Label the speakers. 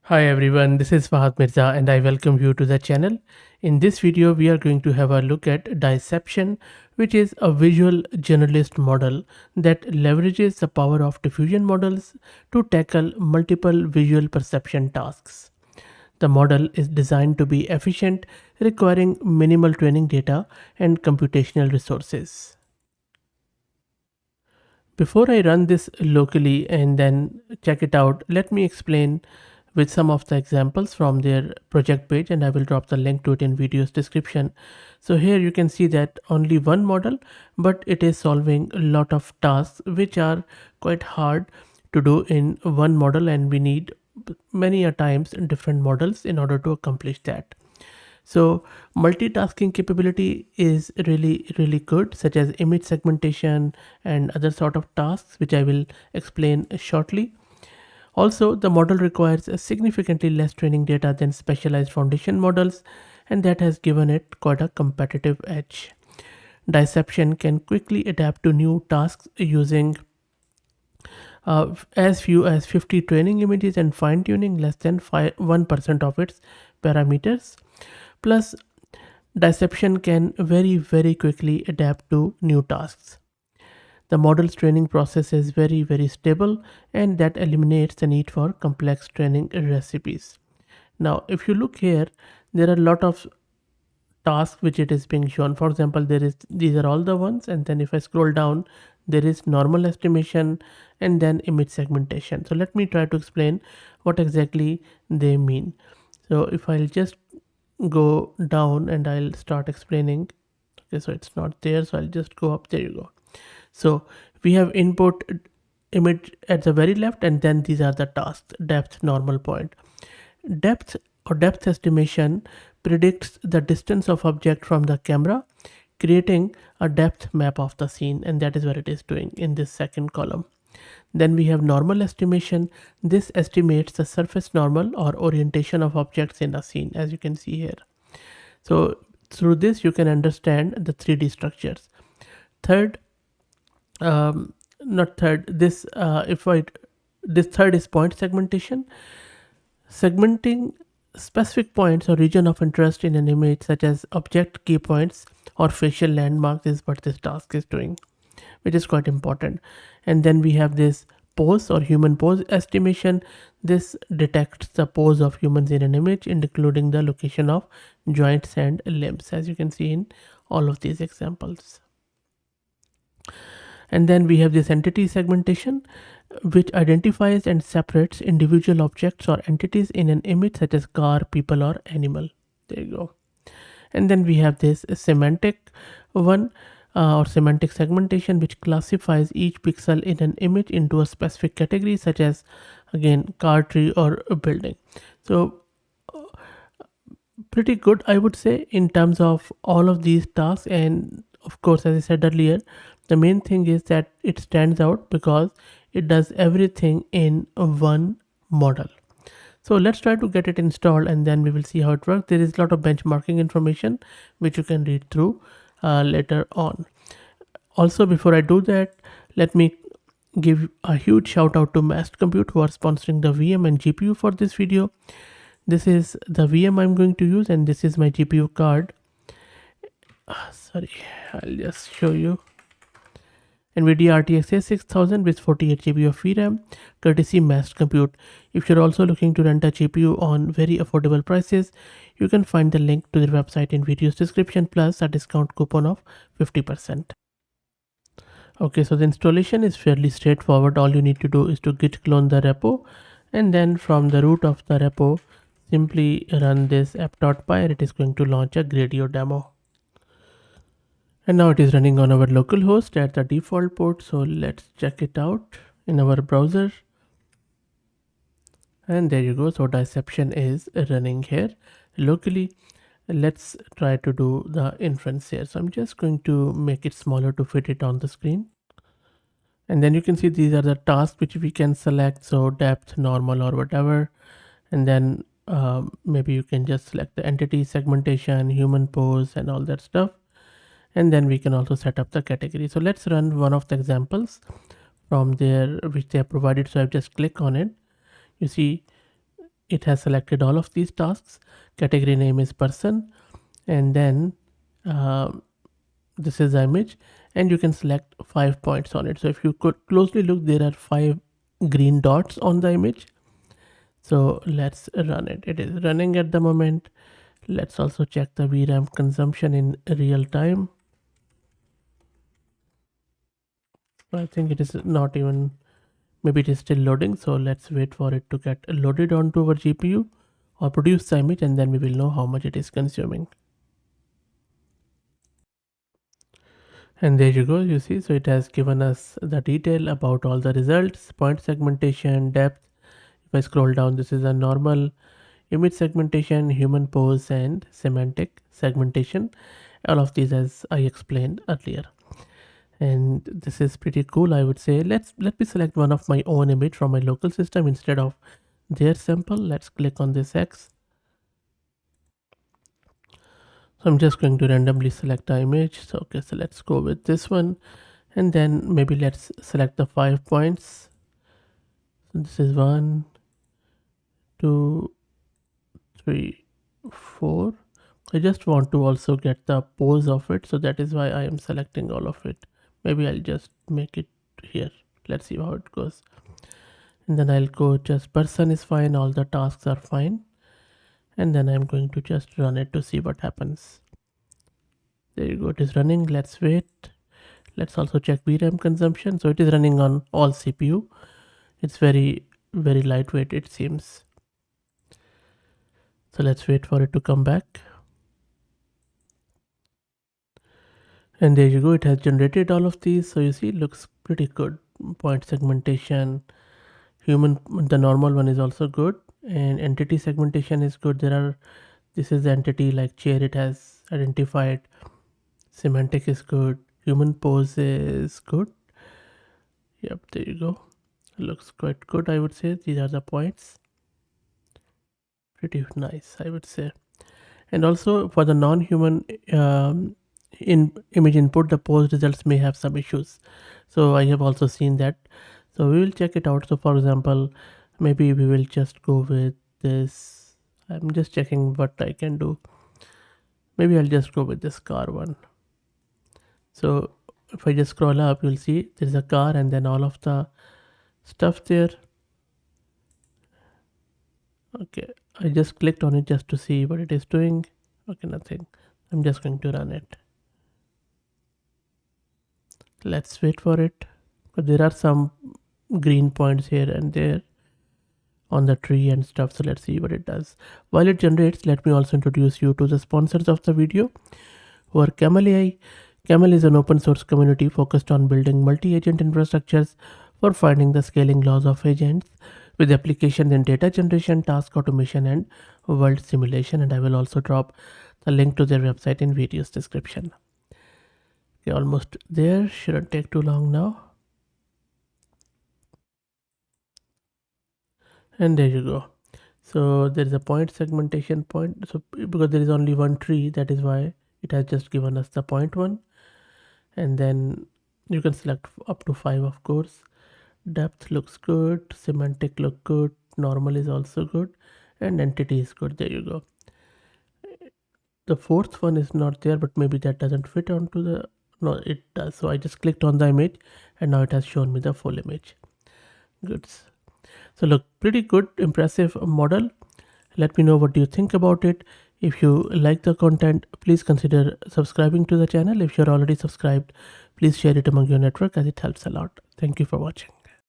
Speaker 1: Hi everyone, this is Fahad Mirza and I welcome you to the channel. In this video, we are going to have a look at Diception, which is a visual generalist model that leverages the power of diffusion models to tackle multiple visual perception tasks. The model is designed to be efficient, requiring minimal training data and computational resources. Before I run this locally and then check it out, let me explain with some of the examples from their project page, and I will drop the link to it in video's description. So here you can see that only one model, but it is solving a lot of tasks which are quite hard to do in one model, and we need many a times different models in order to accomplish that. So multitasking capability is really good, such as image segmentation and other sort of tasks, which I will explain shortly. Also, the model requires a significantly less training data than specialized foundation models, and that has given it quite a competitive edge. Diception can quickly adapt to new tasks using as few as 50 training images and fine tuning less than 1% of its parameters. Plus, Diception can very quickly adapt to new tasks. The model's training process is very stable, and that eliminates the need for complex training recipes. Now, if you look here, there are a lot of tasks which it is being shown. For example, there is these are all the ones, and then if I scroll down, there is normal estimation and then image segmentation. So let me try to explain what exactly they mean. So if I'll just go down and I'll start explaining. Okay, so it's not there, so I'll just go up. There you go. So we have input image at the very left, and then these are the tasks: depth, normal point. Depth or depth estimation predicts the distance of object from the camera, creating a depth map of the scene, and that is what it is doing in this second column. Then we have normal estimation. This estimates the surface normal or orientation of objects in a scene, as you can see here. So through this you can understand the 3D structures. Third, not third, this if I this third is point segmentation. Segmenting specific points or region of interest in an image, such as object key points or facial landmarks, is what this task is doing, which is quite important. And then we have this pose or human pose estimation. This detects the pose of humans in an image, including the location of joints and limbs, as you can see in all of these examples. And then we have this entity segmentation, which identifies and separates individual objects or entities in an image, such as car, people, or animal. There you go. And then we have this semantic one, or semantic segmentation, which classifies each pixel in an image into a specific category, such as, again, car, tree, or a building. So pretty good, I would say, in terms of all of these tasks. And of course, as I said earlier, the main thing is that it stands out because it does everything in one model. So let's try to get it installed, and then we will see how it works. There is a lot of benchmarking information which you can read through later on. Also, before I do that, let me give a huge shout out to Mast Compute, who are sponsoring the VM and GPU for this video. This is the VM I'm going to use, and this is my GPU card. Sorry, I'll just show you. NVIDIA RTX A6000 with 48 GB of VRAM, courtesy Mast Compute. If you're also looking to rent a GPU on very affordable prices, you can find the link to their website in video's description, plus a discount coupon of 50%. Okay, so the installation is fairly straightforward. All you need to do is to git clone the repo, and then from the root of the repo, simply run this app.py, and it is going to launch a Gradio demo. And now it is running on our local host at the default port. So let's check it out in our browser. And there you go. So Diception is running here locally. Let's try to do the inference here. So I'm just going to make it smaller to fit it on the screen. And then you can see these are the tasks which we can select. So depth, normal, or whatever. And then maybe you can just select the entity segmentation, human pose, and all that stuff. And then we can also set up the category. So let's run one of the examples from there which they have provided. So I just click on it. You see it has selected all of these tasks. Category name is person, and then this is the image, and you can select 5 points on it. So if you could closely look, there are 5 green dots on the image. So let's run it. It is running at the moment. Let's also check the VRAM consumption in real time. I think it is not even, maybe it is still loading. So let's wait for it to get loaded onto our GPU or produce the image, and then we will know how much it is consuming. And there you go, you see, so it has given us the detail about all the results, point segmentation, depth. If I scroll down, this is a normal image segmentation, human pose, and semantic segmentation. All of these as I explained earlier. And this is pretty cool, I would say. Let me select one of my own image from my local system instead of their sample. Let's click on this X. So I'm just going to randomly select the image. So okay, so let's go with this one, and then maybe let's select the 5 points. So this is 1, 2, 3, 4. I just want to also get the pose of it, so that is why I am selecting all of it. Maybe I'll just make it here. Let's see how it goes. And then I'll go just person is fine, all the tasks are fine, and then I'm going to just run it to see what happens. There you go, it is running. Let's wait. Let's also check VRAM consumption. So it is running on all CPU. It's very lightweight, it seems. So let's wait for it to come back. And there you go, it has generated all of these. So you see, it looks pretty good. Point segmentation, human, the normal one is also good, and entity segmentation is good. This is the entity like chair, it has identified. Semantic is good, human pose is good. Yep, there you go. It looks quite good, I would say. These are the points. Pretty nice, I would say. And also for the non-human in image input, the pose results may have some issues. So I have also seen that. So we will check it out. So for example, maybe we will just go with this. I'm just checking what I can do. Maybe I'll just go with this car one. So if I just scroll up, you'll see there's a car and then all of the stuff there. Okay, I just clicked on it just to see what it is doing. Okay, nothing. I'm just going to run it. Let's wait for it. But there are some green points here and there on the tree and stuff. So let's see what it does. While it generates, let me also introduce you to the sponsors of the video, who are Camel AI. Camel is an open source community focused on building multi-agent infrastructures for finding the scaling laws of agents with applications in data generation, task automation, and world simulation. And I will also drop the link to their website in video's description. Okay, almost there. Shouldn't take too long now. And there you go. So there is a point segmentation point. So because there is only one tree, that is why it has just given us the point one. And then you can select up to 5, of course. Depth looks good, semantic look good, normal is also good, and entity is good. There you go. The fourth one is not there, but maybe that doesn't fit onto the, no, it does. So I just clicked on the image and now it has shown me the full image. Good. So look, pretty good, impressive model. Let me know what do you think about it. If you like the content, please consider subscribing to the channel. If you're already subscribed, please share it among your network as it helps a lot. Thank you for watching.